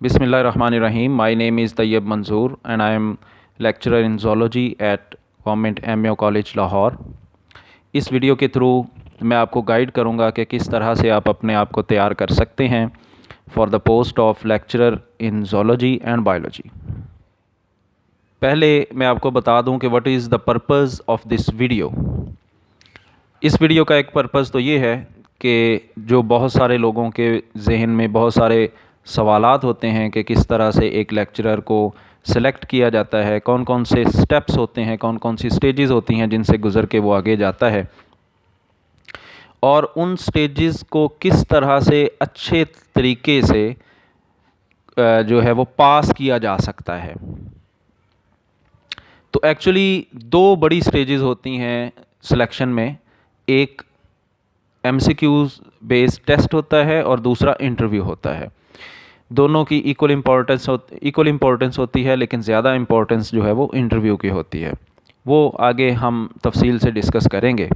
Bismillahirrahmanirrahim. My name is Tayyib Manzoor and I am lecturer in zoology at Government Mayo College Lahore. इस video के through मैं आपको guide करूंगा कि किस तरह से आप अपने आप को तैयार कर सकते हैं for the post of lecturer in zoology and biology. पहले मैं आपको बता दूं कि what is the purpose of this video. इस वीडियो का एक पर्पज़ तो ये है कि जो बहुत सारे लोगों के जहन में बहुत सारे सवालात होते हैं कि किस तरह से एक लेक्चरर को सिलेक्ट किया जाता है, कौन कौन से स्टेप्स होते हैं, कौन कौन सी स्टेजेस होती हैं जिनसे गुज़र के वो आगे जाता है, और उन स्टेजेस को किस तरह से अच्छे तरीके से जो है वो पास किया जा सकता है। तो एक्चुअली दो बड़ी स्टेजेस होती हैं सिलेक्शन में। एक MCQs बेस्ड टेस्ट होता है और दूसरा इंटरव्यू होता है। दोनों की इक्वल इम्पोर्टेंस होती है, लेकिन ज़्यादा इम्पोर्टेंस जो है वो इंटरव्यू की होती है। वो आगे हम तफसील से डिस्कस करेंगे।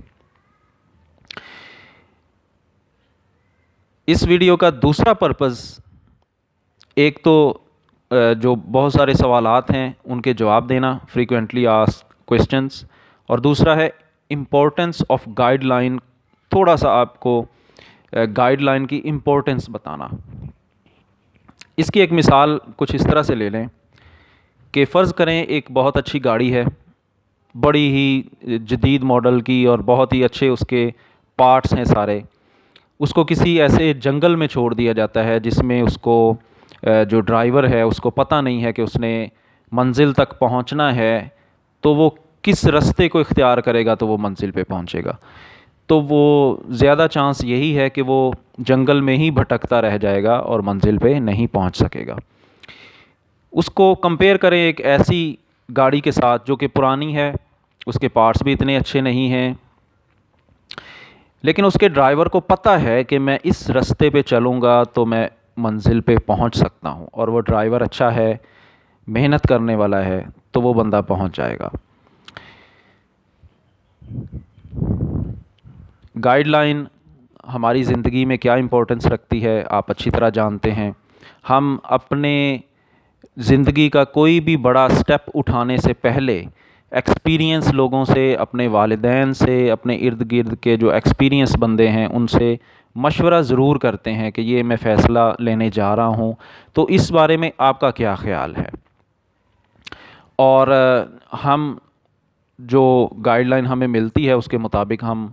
इस वीडियो का दूसरा पर्पज़ एक तो जो बहुत सारे सवालात हैं उनके जवाब देना, फ्रीक्वेंटली आस्क्ड क्वेश्चंस, और दूसरा है इम्पोर्टेंस ऑफ गाइडलाइन, थोड़ा सा आपको गाइडलाइन की इम्पोर्टेंस बताना। इसकी एक मिसाल कुछ इस तरह से ले लें कि फ़र्ज़ करें एक बहुत अच्छी गाड़ी है, बड़ी ही जदीद मॉडल की, और बहुत ही अच्छे उसके पार्ट्स हैं सारे। उसको किसी ऐसे जंगल में छोड़ दिया जाता है जिसमें उसको जो ड्राइवर है उसको पता नहीं है कि उसने मंजिल तक पहुंचना है, तो वो किस रास्ते को इख्तियार करेगा तो वो मंजिल पे पहुंचेगा। तो वो ज़्यादा चांस यही है कि वो जंगल में ही भटकता रह जाएगा और मंजिल पे नहीं पहुंच सकेगा। उसको कंपेयर करें एक ऐसी गाड़ी के साथ जो कि पुरानी है, उसके पार्ट्स भी इतने अच्छे नहीं हैं, लेकिन उसके ड्राइवर को पता है कि मैं इस रास्ते पे चलूँगा तो मैं मंजिल पे पहुंच सकता हूं, और वो ड्राइवर अच्छा है, मेहनत करने वाला है, तो वो बंदा पहुंच जाएगा। गाइडलाइन हमारी ज़िंदगी में क्या इम्पोर्टेंस रखती है आप अच्छी तरह जानते हैं। हम अपने ज़िंदगी का कोई भी बड़ा स्टेप उठाने से पहले एक्सपीरियंस लोगों से, अपने वालिदैन से, अपने इर्द गिर्द के जो एक्सपीरियंस बंदे हैं उनसे मशवरा ज़रूर करते हैं कि ये मैं फ़ैसला लेने जा रहा हूँ, तो इस बारे में आपका क्या ख़्याल है। और हम जो गाइडलाइन हमें मिलती है उसके मुताबिक हम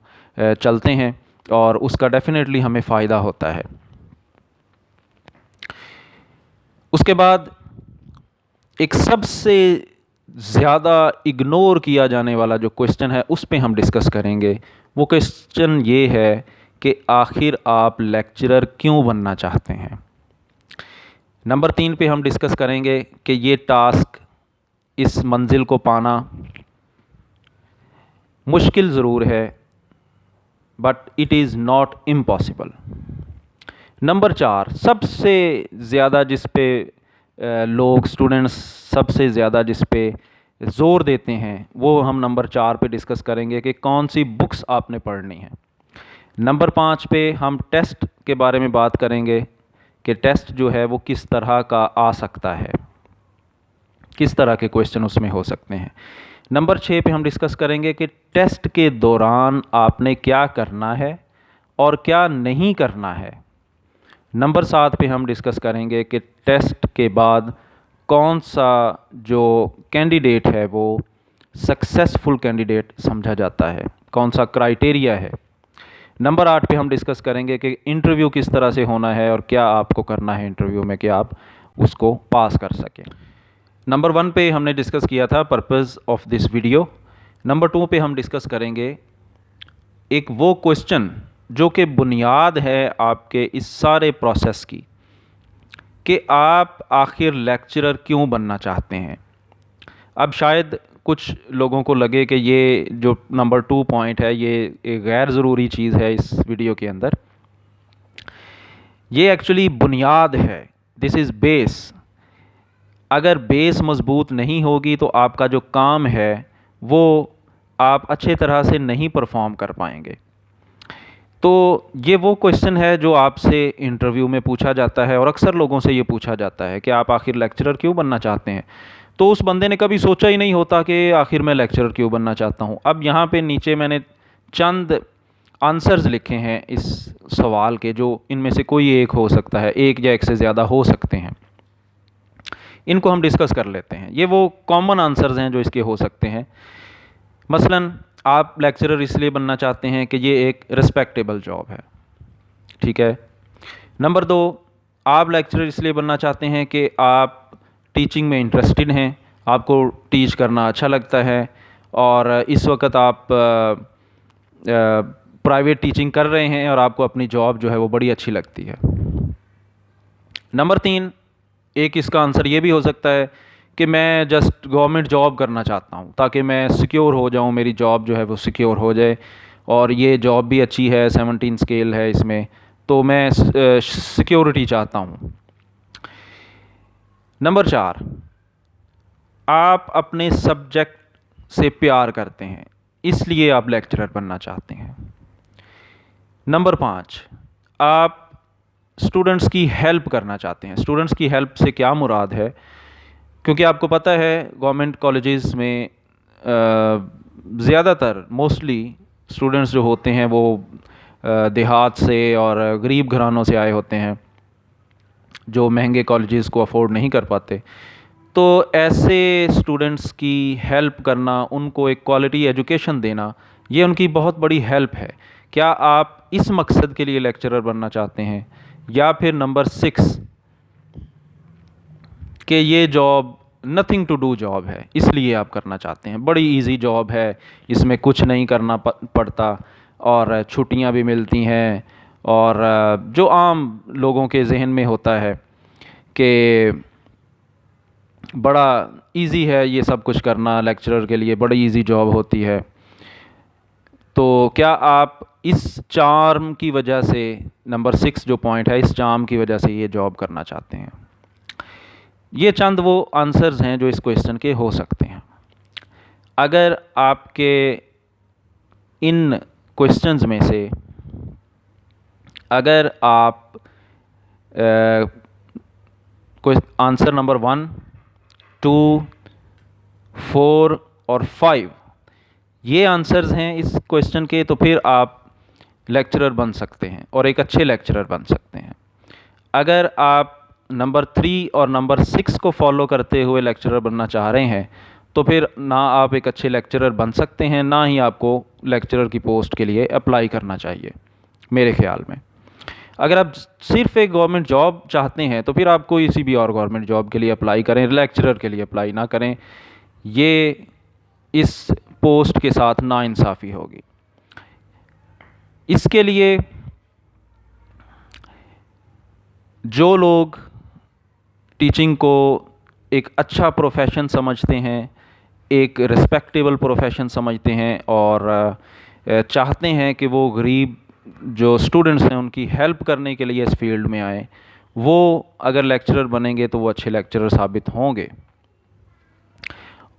चलते हैं और उसका डेफ़िनेटली हमें फ़ायदा होता है। उसके बाद एक सबसे ज़्यादा इग्नोर किया जाने वाला जो क्वेश्चन है उस पे हम डिस्कस करेंगे। वो क्वेश्चन ये है कि आखिर आप लेक्चरर क्यों बनना चाहते हैं। नंबर 3 पे हम डिस्कस करेंगे कि ये टास्क, इस मंजिल को पाना मुश्किल ज़रूर है, but it is not impossible. Number 4 सबसे ज़्यादा जिस पे लोग, स्टूडेंट्स सबसे ज़्यादा जिस पे ज़ोर देते हैं वो हम नंबर 4 पे डिस्कस करेंगे कि कौन सी बुक्स आपने पढ़नी है। नंबर 5 पे हम टेस्ट के बारे में बात करेंगे कि टेस्ट जो है वो किस तरह का आ सकता है, किस तरह के क्वेश्चन उसमें हो सकते हैं। नंबर 6 पे हम डिस्कस करेंगे कि टेस्ट के दौरान आपने क्या करना है और क्या नहीं करना है। नंबर 7 पे हम डिस्कस करेंगे कि टेस्ट के बाद कौन सा जो कैंडिडेट है वो सक्सेसफुल कैंडिडेट समझा जाता है, कौन सा क्राइटेरिया है। नंबर 8 पे हम डिस्कस करेंगे कि इंटरव्यू किस तरह से होना है और क्या आपको करना है इंटरव्यू में कि आप उसको पास कर सकें। नंबर 1 पे हमने डिस्कस किया था purpose of this video. Number 2 पे हम डिस्कस करेंगे एक वो क्वेश्चन जो कि बुनियाद है आपके इस सारे प्रोसेस की, कि आप आखिर लेक्चरर क्यों बनना चाहते हैं। अब शायद कुछ लोगों को लगे कि ये जो नंबर 2 पॉइंट है ये एक गैर ज़रूरी चीज़ है इस वीडियो के अंदर। ये एक्चुअली बुनियाद है, दिस इज़ बेस। अगर बेस मज़बूत नहीं होगी तो आपका जो काम है वो आप अच्छे तरह से नहीं परफॉर्म कर पाएंगे। तो ये वो क्वेश्चन है जो आपसे इंटरव्यू में पूछा जाता है और अक्सर लोगों से ये पूछा जाता है कि आप आखिर लेक्चरर क्यों बनना चाहते हैं। तो उस बंदे ने कभी सोचा ही नहीं होता कि आखिर मैं लेक्चरर क्यों बनना चाहता हूँ। अब यहाँ पे नीचे मैंने चंद आंसर्स लिखे हैं इस सवाल के, जो इनमें से कोई एक हो सकता है, एक या एक से ज़्यादा हो सकते हैं। इनको हम डिस्कस कर लेते हैं। ये वो कॉमन आंसर्स हैं जो इसके हो सकते हैं। मसलन आप लेक्चरर इसलिए बनना चाहते हैं कि ये एक रिस्पेक्टेबल जॉब है, ठीक है। नंबर 2, आप लेक्चरर इसलिए बनना चाहते हैं कि आप टीचिंग में इंटरेस्टेड हैं, आपको टीच करना अच्छा लगता है और इस वक्त आप प्राइवेट टीचिंग कर रहे हैं और आपको अपनी जॉब जो है वो बड़ी अच्छी लगती है। नंबर 3, एक इसका आंसर ये भी हो सकता है कि मैं जस्ट गवर्नमेंट जॉब करना चाहता हूँ ताकि मैं सिक्योर हो जाऊँ, मेरी जॉब जो है वो सिक्योर हो जाए और ये जॉब भी अच्छी है, 17 स्केल है इसमें, तो मैं सिक्योरिटी चाहता हूँ। नंबर 4, आप अपने सब्जेक्ट से प्यार करते हैं, इसलिए आप लेक्चरर बनना चाहते हैं। नंबर 5, आप स्टूडेंट्स की हेल्प करना चाहते हैं। स्टूडेंट्स की हेल्प से क्या मुराद है, क्योंकि आपको पता है गवर्नमेंट कॉलेजेस में ज़्यादातर मोस्टली स्टूडेंट्स जो होते हैं वो देहात से और गरीब घरानों से आए होते हैं जो महंगे कॉलेजेस को अफोर्ड नहीं कर पाते। तो ऐसे स्टूडेंट्स की हेल्प करना, उनको एक क्वालिटी एजुकेशन देना, ये उनकी बहुत बड़ी हेल्प है। क्या आप इस मकसद के लिए लेक्चरर बनना चाहते हैं? या फिर नंबर 6 कि ये job nothing to do job है, इसलिए आप करना चाहते हैं, बड़ी इजी जॉब है, इसमें कुछ नहीं करना पड़ता और छुट्टियां भी मिलती हैं और जो आम लोगों के जहन में होता है कि बड़ा इजी है ये सब कुछ करना, लेक्चरर के लिए बड़ी इजी जॉब होती है। तो क्या आप इस चार्म की वजह से, नंबर 6 जो पॉइंट है, इस चार्म की वजह से ये जॉब करना चाहते हैं? ये चंद वो आंसर्स हैं जो इस क्वेश्चन के हो सकते हैं। अगर आपके इन क्वेश्चंस में से अगर आप आंसर नंबर 1, 2, 4 और 5 ये आंसर्स हैं इस क्वेश्चन के, तो फिर आप लेक्चरर बन सकते हैं और एक अच्छे लेक्चरर बन सकते हैं। अगर आप नंबर 3 और नंबर 6 को फॉलो करते हुए लेक्चरर बनना चाह रहे हैं तो फिर ना आप एक अच्छे लेक्चरर बन सकते हैं, ना ही आपको लेक्चरर की पोस्ट के लिए अप्लाई करना चाहिए मेरे ख़्याल में। अगर आप सिर्फ एक गवर्नमेंट जॉब चाहते हैं तो फिर आप कोई किसी भी और गवर्नमेंट जॉब के लिए अप्लाई करें, लेक्चरर के लिए अप्लाई ना करें। ये इस पोस्ट के साथ नाइंसाफ़ी होगी। इसके लिए जो लोग टीचिंग को एक अच्छा प्रोफेशन समझते हैं, एक रिस्पेक्टेबल प्रोफेशन समझते हैं और चाहते हैं कि वो गरीब जो स्टूडेंट्स हैं उनकी हेल्प करने के लिए इस फील्ड में आए, वो अगर लेक्चरर बनेंगे तो वो अच्छे लेक्चरर साबित होंगे।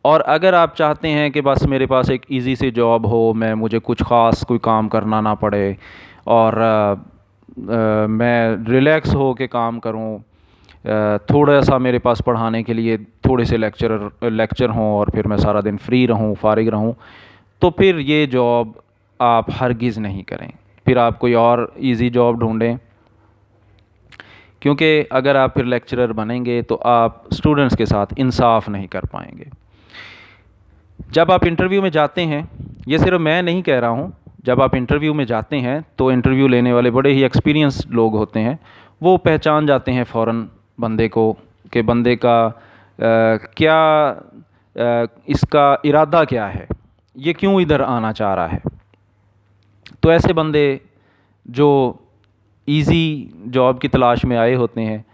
और अगर आप चाहते हैं कि बस मेरे पास एक इजी सी जॉब हो, मुझे कुछ ख़ास कोई काम करना ना पड़े और मैं रिलैक्स हो के काम करूं, थोड़ा सा मेरे पास पढ़ाने के लिए थोड़े से लेक्चर हों और फिर मैं सारा दिन फ्री रहूं, फारिग रहूं, तो फिर ये जॉब आप हरगिज़ नहीं करें। फिर आप कोई और इजी जॉब ढूंढें, क्योंकि अगर आप फिर लेक्चरर बनेंगे तो आप स्टूडेंट्स के साथ इंसाफ नहीं कर पाएंगे। जब आप इंटरव्यू में जाते हैं, ये सिर्फ मैं नहीं कह रहा हूँ, जब आप इंटरव्यू में जाते हैं तो इंटरव्यू लेने वाले बड़े ही एक्सपीरियंस लोग होते हैं, वो पहचान जाते हैं फ़ौरन बंदे को कि बंदे का इसका इरादा क्या है, ये क्यों इधर आना चाह रहा है। तो ऐसे बंदे जो इजी जॉब की तलाश में आए होते हैं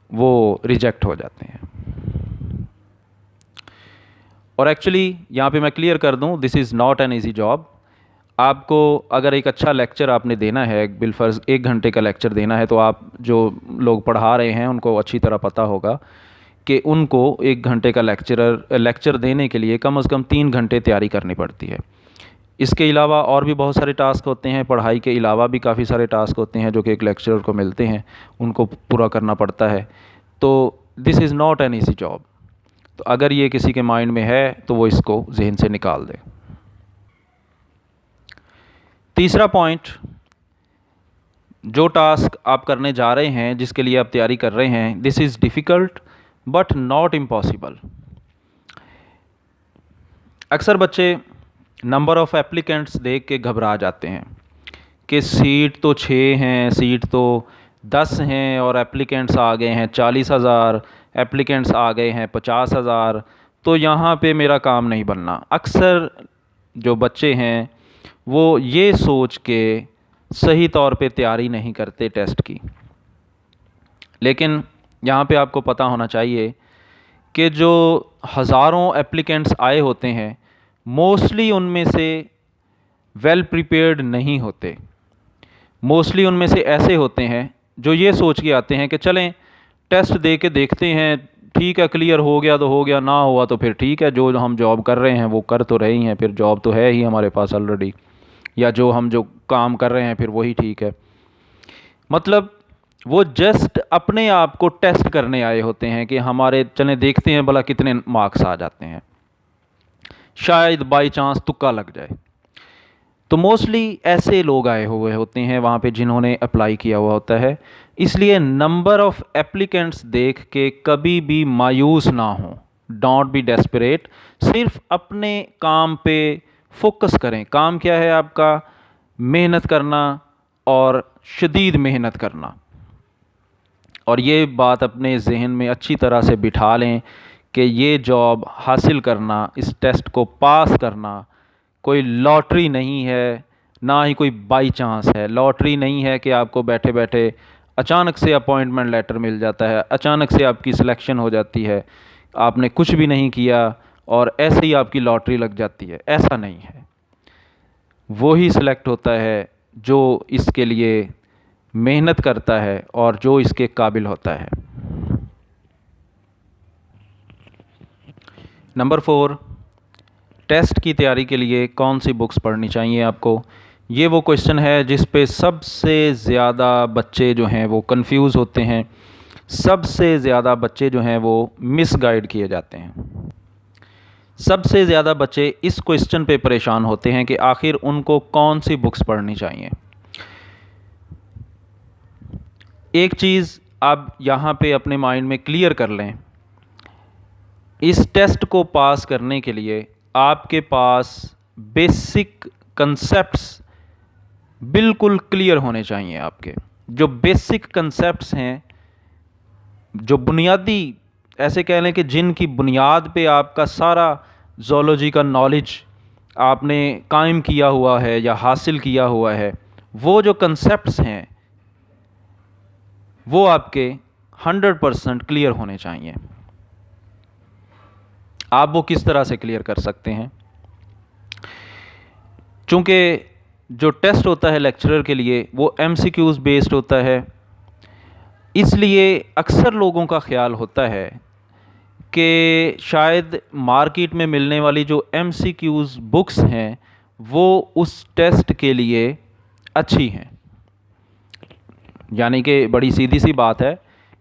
वो रिजेक्ट हो जाते हैं। और एक्चुअली यहाँ पे मैं क्लियर कर दूँ, this is not an easy job. आपको अगर एक अच्छा लेक्चर आपने देना है, बिलफर्ज 1 घंटे का लेक्चर देना है, तो आप जो लोग पढ़ा रहे हैं उनको अच्छी तरह पता होगा कि उनको 1 घंटे का लेक्चर देने के लिए कम से कम 3 घंटे तैयारी करनी पड़ती है। इसके अलावा और भी बहुत सारे टास्क होते हैं, पढ़ाई के अलावा भी काफ़ी सारे टास्क होते हैं जो कि एक लेक्चरर को मिलते हैं, उनको पूरा करना पड़ता है। तो this is not an easy job. तो अगर ये किसी के माइंड में है तो वो इसको जहन से निकाल दे। तीसरा पॉइंट, जो टास्क आप करने जा रहे हैं, जिसके लिए आप तैयारी कर रहे हैं, this is difficult but not impossible. अक्सर बच्चे नंबर ऑफ़ एप्लीकेंट्स देख के घबरा जाते हैं कि सीट तो 6 हैं, सीट तो 10 हैं और एप्लीकेंट्स आ गए हैं 40,000, एप्लीकेंट्स आ गए हैं 50,000, तो यहाँ पे मेरा काम नहीं बनना। अक्सर जो बच्चे हैं वो ये सोच के सही तौर पे तैयारी नहीं करते टेस्ट की। लेकिन यहाँ पे आपको पता होना चाहिए कि जो हज़ारों एप्लीकेंट्स आए होते हैं, मोस्टली उनमें से वेल प्रिपेयर्ड नहीं होते। मोस्टली उनमें से ऐसे होते हैं जो ये सोच के आते हैं कि चलें टेस्ट दे के देखते हैं, ठीक है क्लियर हो गया तो हो गया, ना हुआ तो फिर ठीक है, जो हम जॉब कर रहे हैं वो कर तो रहे ही हैं, फिर जॉब तो है ही हमारे पास ऑलरेडी, या जो काम कर रहे हैं फिर वही ठीक है। मतलब वो जस्ट अपने आप को टेस्ट करने आए होते हैं कि हमारे चलें देखते हैं भला कितने मार्क्स आ जाते हैं, शायद बाई चांस तुक्का लग जाए। तो मोस्टली ऐसे लोग आए हुए होते हैं वहाँ पे जिन्होंने अप्लाई किया हुआ होता है। इसलिए नंबर ऑफ़ एप्लीकेंट्स देख के कभी भी मायूस ना हो, डोंट बी डेस्परेट। सिर्फ अपने काम पे फोकस करें। काम क्या है आपका? मेहनत करना और शदीद मेहनत करना। और ये बात अपने जहन में अच्छी तरह से बिठा लें कि ये जॉब हासिल करना, इस टेस्ट को पास करना कोई लॉटरी नहीं है, ना ही कोई बाई चांस है। लॉटरी नहीं है कि आपको बैठे बैठे अचानक से अपॉइंटमेंट लेटर मिल जाता है, अचानक से आपकी सिलेक्शन हो जाती है, आपने कुछ भी नहीं किया और ऐसे ही आपकी लॉटरी लग जाती है। ऐसा नहीं है। वो ही सिलेक्ट होता है जो इसके लिए मेहनत करता है और जो इसके काबिल होता है। नंबर 4, टेस्ट की तैयारी के लिए कौन सी बुक्स पढ़नी चाहिए आपको? ये वो क्वेश्चन है जिस पे सबसे ज़्यादा बच्चे जो हैं वो कंफ्यूज होते हैं, सबसे ज़्यादा बच्चे जो हैं वो मिसगाइड किए जाते हैं। सबसे ज़्यादा बच्चे इस क्वेश्चन पे परेशान होते हैं कि आखिर उनको कौन सी बुक्स पढ़नी चाहिए। एक चीज़ आप यहाँ पे अपने माइंड में क्लियर कर लें, इस टेस्ट को पास करने के लिए आपके पास बेसिक कंसेप्ट्स बिल्कुल क्लियर होने चाहिए। आपके जो बेसिक कंसेप्ट्स हैं, जो बुनियादी, ऐसे कह लें कि जिनकी बुनियाद पे आपका सारा ज़ूलॉजी का नॉलेज आपने कायम किया हुआ है या हासिल किया हुआ है, वो जो कंसेप्ट्स हैं वो आपके 100% क्लियर होने चाहिए। आप वो किस तरह से क्लियर कर सकते हैं? चूँकि जो टेस्ट होता है लेक्चरर के लिए वो MCQs बेस्ड होता है, इसलिए अक्सर लोगों का ख्याल होता है कि शायद मार्केट में मिलने वाली जो MCQs बुक्स हैं वो उस टेस्ट के लिए अच्छी हैं। यानी कि बड़ी सीधी सी बात है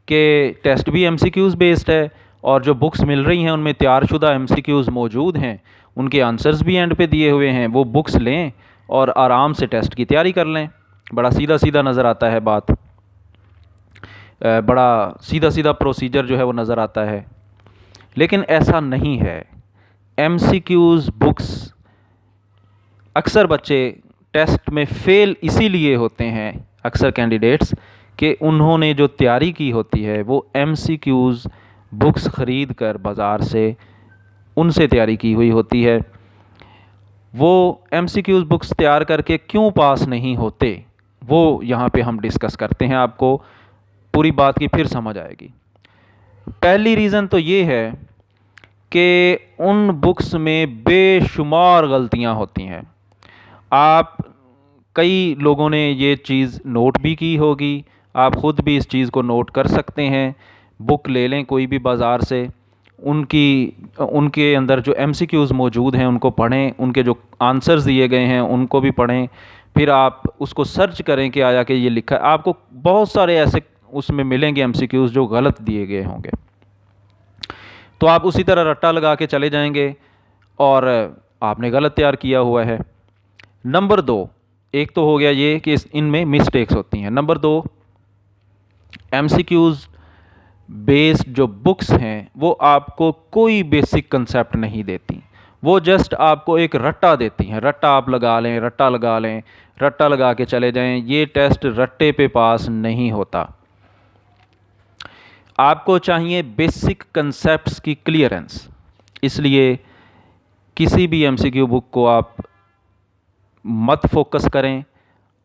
कि टेस्ट भी MCQs बेस्ड है और जो बुक्स मिल रही हैं उनमें तैयारशुदा MCQs मौजूद हैं, उनके आंसर्स भी एंड पे दिए हुए हैं। वो बुक्स लें और आराम से टेस्ट की तैयारी कर लें। बड़ा सीधा सीधा नज़र आता है बात, बड़ा सीधा सीधा प्रोसीजर जो है वो नज़र आता है, लेकिन ऐसा नहीं है। MCQs बुक्स अक्सर बच्चे टेस्ट में फ़ेल इसीलिए होते हैं, अक्सर कैंडिडेट्स, कि उन्होंने जो तैयारी की होती है वो MCQs बुक्स ख़रीद कर बाज़ार से उनसे तैयारी की हुई होती है। वो MCQs बुक्स तैयार करके क्यों पास नहीं होते, वो यहाँ पे हम डिस्कस करते हैं। आपको पूरी बात की फिर समझ आएगी। पहली रीज़न तो ये है कि उन बुक्स में बेशुमार गलतियाँ होती हैं। आप कई लोगों ने ये चीज़ नोट भी की होगी, आप ख़ुद भी इस चीज़ को नोट कर सकते हैं। बुक ले लें कोई भी बाज़ार से, उनके अंदर जो एमसीक्यूज़ मौजूद हैं उनको पढ़ें, उनके जो आंसर्स दिए गए हैं उनको भी पढ़ें। फिर आप उसको सर्च करें कि आया कि ये लिखा है, आपको बहुत सारे ऐसे उसमें मिलेंगे एमसीक्यूज़ जो गलत दिए गए होंगे, तो आप उसी तरह रट्टा लगा के चले जाएंगे और आपने गलत तैयार किया हुआ है। नंबर 2, एक तो हो गया ये कि इनमें मिस्टेक्स होती हैं। नंबर 2, एमसीक्यूज़ बेस्ड जो बुक्स हैं वो आपको कोई बेसिक कंसेप्ट नहीं देती, वो जस्ट आपको एक रट्टा देती हैं। रट्टा आप लगा लें, रट्टा लगा लें, रट्टा लगा के चले जाएं। ये टेस्ट रट्टे पे पास नहीं होता। आपको चाहिए बेसिक कंसेप्ट्स की क्लियरेंस। इसलिए किसी भी एमसीक्यू बुक को आप मत फोकस करें।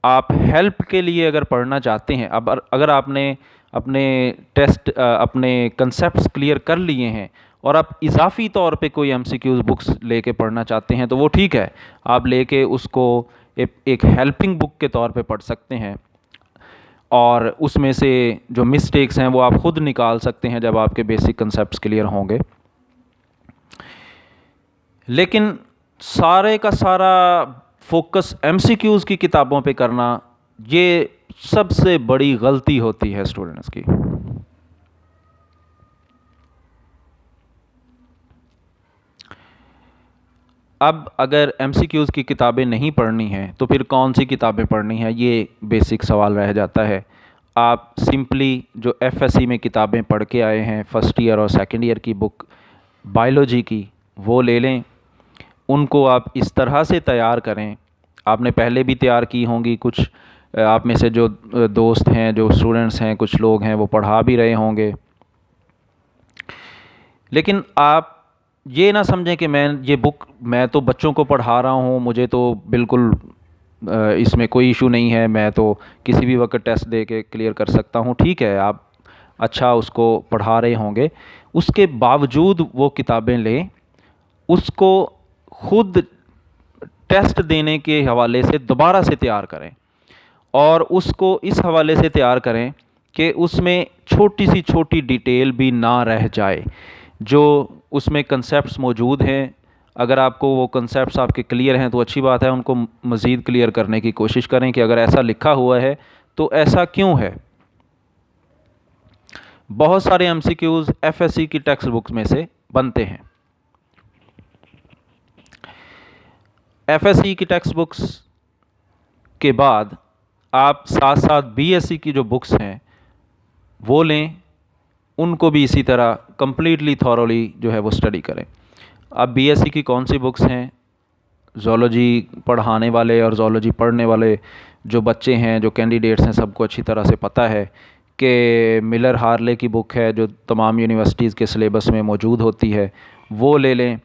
आप हेल्प के लिए अगर पढ़ना चाहते हैं, अब अगर आपने अपने कंसेप्ट्स क्लियर कर लिए हैं और आप इजाफ़ी तौर पे कोई एमसीक्यूज़ बुक्स लेके पढ़ना चाहते हैं तो वो ठीक है, आप लेके उसको एक हेल्पिंग बुक के तौर पे पढ़ सकते हैं और उसमें से जो मिस्टेक्स हैं वो आप ख़ुद निकाल सकते हैं जब आपके बेसिक कंसेप्ट्स क्लियर होंगे। लेकिन सारे का सारा फोकस एमसीक्यूज़ की किताबों पे करना, ये सबसे बड़ी गलती होती है स्टूडेंट्स की। अब अगर एमसीक्यूज़ की किताबें नहीं पढ़नी हैं तो फिर कौन सी किताबें पढ़नी हैं, ये बेसिक सवाल रह जाता है। आप सिंपली जो एफएससी में किताबें पढ़ के आए हैं फर्स्ट ईयर और सेकंड ईयर की बुक बायोलॉजी की, वो ले लें। उनको आप इस तरह से तैयार करें, आपने पहले भी तैयार की होंगी, कुछ आप में से जो दोस्त हैं, जो स्टूडेंट्स हैं, कुछ लोग हैं वो पढ़ा भी रहे होंगे। लेकिन आप ये ना समझें कि मैं तो बच्चों को पढ़ा रहा हूँ, मुझे तो बिल्कुल इसमें कोई इशू नहीं है, मैं तो किसी भी वक्त टेस्ट दे के क्लियर कर सकता हूँ। ठीक है, आप अच्छा उसको पढ़ा रहे होंगे, उसके बावजूद वो किताबें लें, उसको खुद टेस्ट देने के हवाले से दोबारा से तैयार करें और उसको इस हवाले से तैयार करें कि उसमें छोटी सी छोटी डिटेल भी ना रह जाए। जो उसमें कंसेप्ट्स मौजूद हैं, अगर आपको वो कंसेप्ट्स आपके क्लियर हैं तो अच्छी बात है, उनको मज़ीद क्लियर करने की कोशिश करें कि अगर ऐसा लिखा हुआ है तो ऐसा क्यों है। बहुत सारे एमसीक्यूज़ एफएससी की टेक्स्ट बुक्स में से बनते हैं। एफएससी की टेक्स्ट बुक्स के बाद आप साथ साथ बीएससी की जो बुक्स हैं वो लें, उनको भी इसी तरह कम्प्लीटली थॉरोली जो है वो स्टडी करें। अब बीएससी की कौन सी बुक्स हैं, ज़ूलॉजी पढ़ाने वाले और ज़ूलॉजी पढ़ने वाले जो बच्चे हैं, जो कैंडिडेट्स हैं, सबको अच्छी तरह से पता है कि मिलर हार्ले की बुक है जो तमाम यूनिवर्सिटीज़ के सिलेबस में मौजूद होती है, वो ले लें।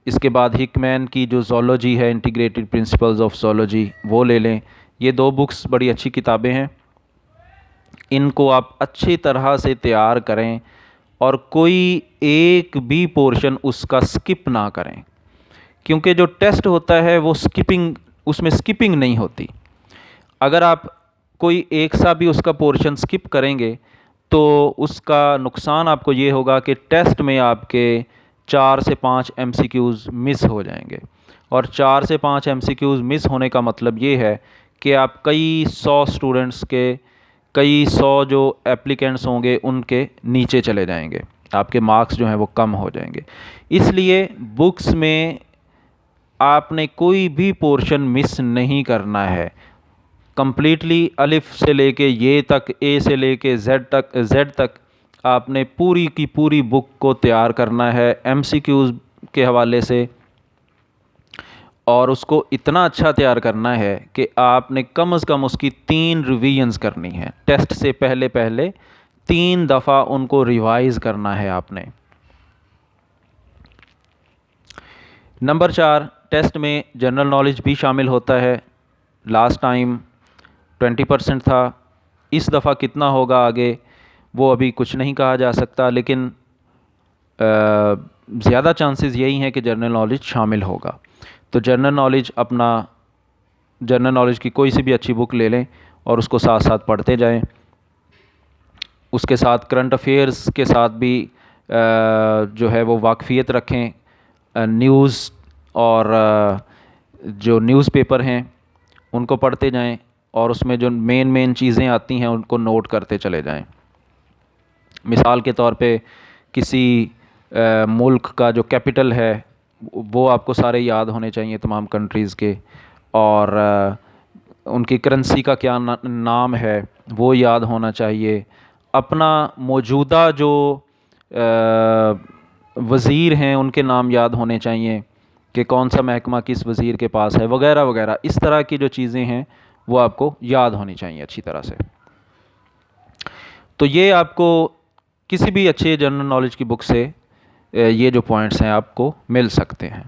इसके बाद हिकमैन की जो ज़ूलॉजी है, इंटीग्रेटेड प्रिंसिपल्स ऑफ ज़ूलॉजी, वो ले लें। ये 2 बुक्स बड़ी अच्छी किताबें हैं, इनको आप अच्छी तरह से तैयार करें और कोई एक भी पोर्शन उसका स्किप ना करें, क्योंकि जो टेस्ट होता है वो उसमें स्किपिंग नहीं होती। अगर आप कोई एक सा भी उसका पोर्शन स्किप करेंगे तो उसका नुकसान आपको ये होगा कि टेस्ट में आपके 4 से 5 एमसीक्यूज़ मिस हो जाएंगे, और 4 से 5 एमसीक्यूज़ मिस होने का मतलब ये है कि आप कई सौ जो एप्लीकेंट्स होंगे उनके नीचे चले जाएंगे, आपके मार्क्स जो हैं वो कम हो जाएंगे। इसलिए बुक्स में आपने कोई भी पोर्शन मिस नहीं करना है। कम्प्लीटली अलिफ से लेके ये तक, ए से लेके जेड तक आपने पूरी की पूरी बुक को तैयार करना है एमसीक्यूज़ के हवाले से, और उसको इतना अच्छा तैयार करना है कि आपने कम से कम उसकी 3 रिवीजन्स करनी है। टेस्ट से पहले 3 दफ़ा उनको रिवाइज़ करना है आपने। नंबर 4, टेस्ट में जनरल नॉलेज भी शामिल होता है। लास्ट टाइम 20% था, इस दफ़ा कितना होगा आगे वो अभी कुछ नहीं कहा जा सकता, लेकिन ज़्यादा चांसेस यही हैं कि जनरल नॉलेज शामिल होगा। तो जनरल नॉलेज की कोई सी भी अच्छी बुक ले लें और उसको साथ साथ पढ़ते जाएं। उसके साथ करंट अफेयर्स के साथ भी जो है वो वाकफ़ियत रखें, न्यूज़ और जो न्यूज़पेपर हैं उनको पढ़ते जाएं और उसमें जो मेन मेन चीज़ें आती हैं उनको नोट करते चले जाएं। मिसाल के तौर पे किसी मुल्क का जो कैपिटल है वो आपको सारे याद होने चाहिए, तमाम कंट्रीज़ के, और उनकी करेंसी का क्या नाम है वो याद होना चाहिए। अपना मौजूदा जो वज़ीर हैं उनके नाम याद होने चाहिए कि कौन सा महकमा किस वज़ीर के पास है, वगैरह वगैरह। इस तरह की जो चीज़ें हैं वो आपको याद होनी चाहिए अच्छी तरह से। तो ये आपको किसी भी अच्छे जनरल नॉलेज की बुक से ये जो पॉइंट्स हैं आपको मिल सकते हैं।